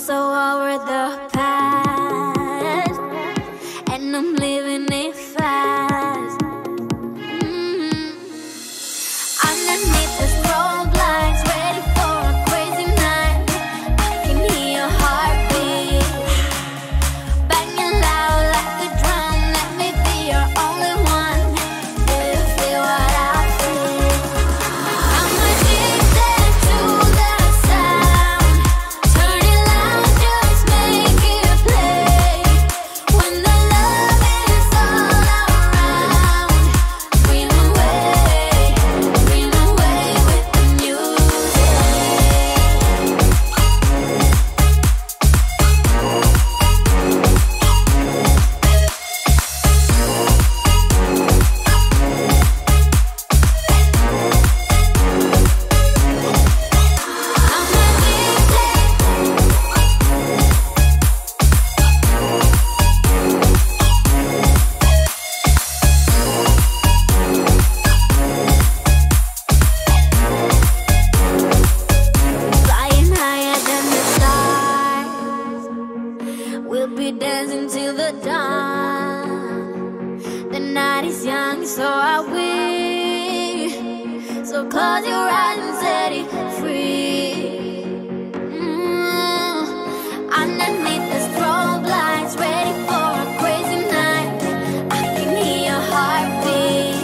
so over the past, and I'm living it fast. Underneath the strobe lights, ready for a crazy night. I can hear your heartbeat banging loud like a drum. Let me be your only one. Do you feel what I feel? I'm addicted to the sound. Turn it loud, just make it play. When the love is all around, dream away with the music. Flying higher than the stars, we'll be dancing till the dawn. The night is young, so are we. So close your eyes and set it free. Underneath the strobe lights, ready for a crazy night. I can hear your heartbeat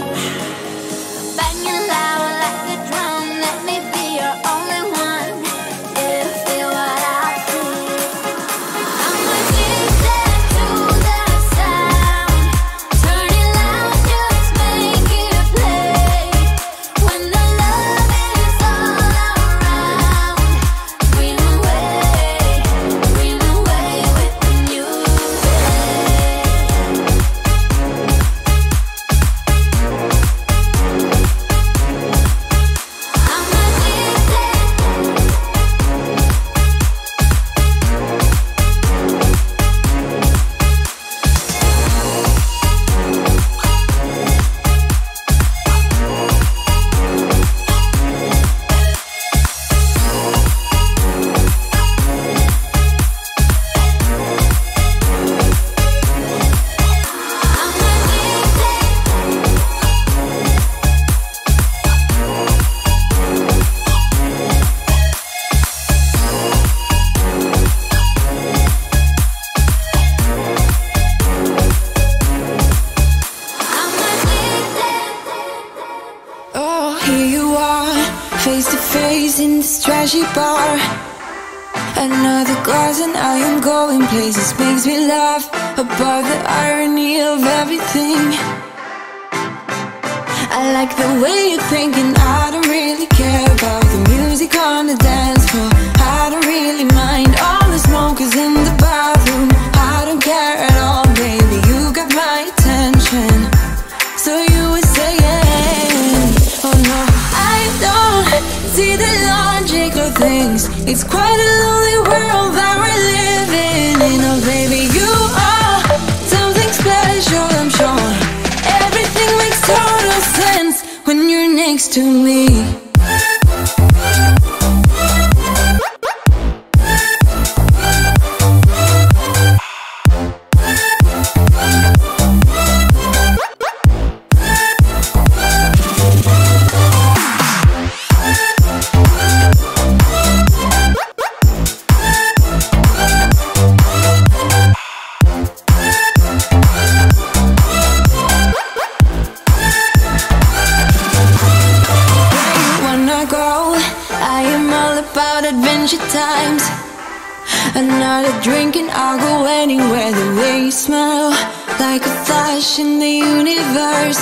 banging loud like a drum. Let me be your only one. Do you feel what I feel? I'm addicted to the sound. Turn it loud, just make it play. When the love is all around, dream away with the music. I'm Oh, here you are, face to face in this trashy bar. Another glass and I am going places. Makes me laugh about the irony of everything. I like the way you're thinking. I don't really care about the music on the dance floor. I don't really mind all the smokers in the bathroom. I don't care at all, baby, you got my attention. So you were saying, oh no, I don't see the logic of things. It's quite a lonely world that we're living in. Oh baby, you are something special, I'm sure. Everything makes total sense when you're next to me. Times another drink and I'll go anywhere. The way you smell, like a flash in the universe.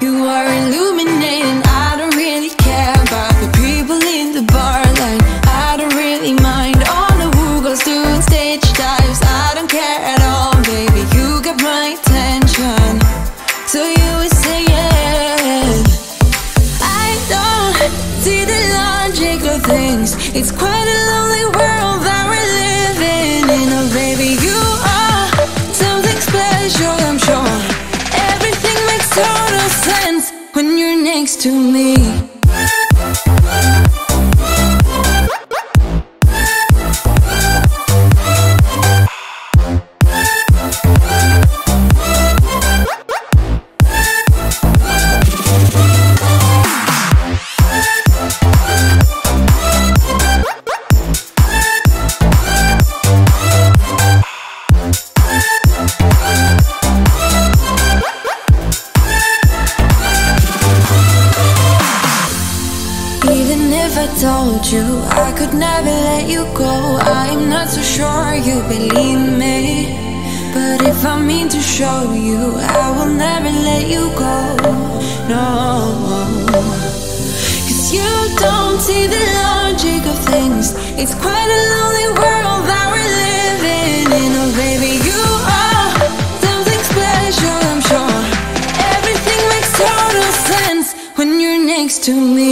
You are illuminating. I don't really care about the people in the bar line. I don't really mind all the who goes doing stage dives. I don't care at all, baby, you got my attention. So you would say yes. I don't see the logic of things. It's quite a lonely world that we're living in. Oh baby, you are something special, I'm sure. Everything makes total sense when you're next to me. go. I am not so sure you believe me, but if I mean to show you, I will never let you go. No, 'cause you don't see the logic of things. It's quite a lonely world that we're living in. Oh baby, you are something special, I'm sure. Everything makes total sense when you're next to me.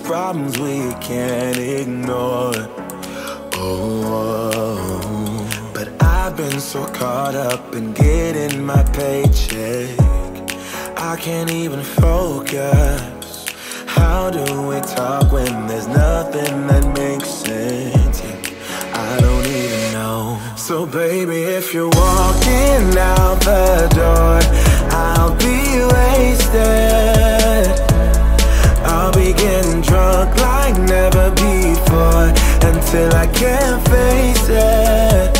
Problems we can't ignore. Oh, but I've been so caught up in getting my paycheck, I can't even focus. How do we talk when there's nothing that makes sense? I don't even know. So baby, if you're walking out the door, I'll be wasted. I'll be getting drunk like never before, until I can't face it.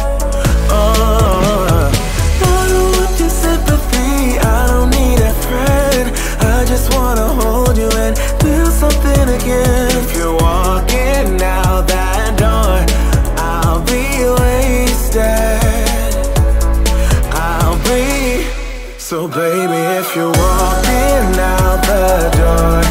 Oh, I don't want your sympathy, I don't need a friend. I just wanna hold you and feel something again. If you're walking out that door, I'll be wasted. I'll be. So baby, if you're walking out the door,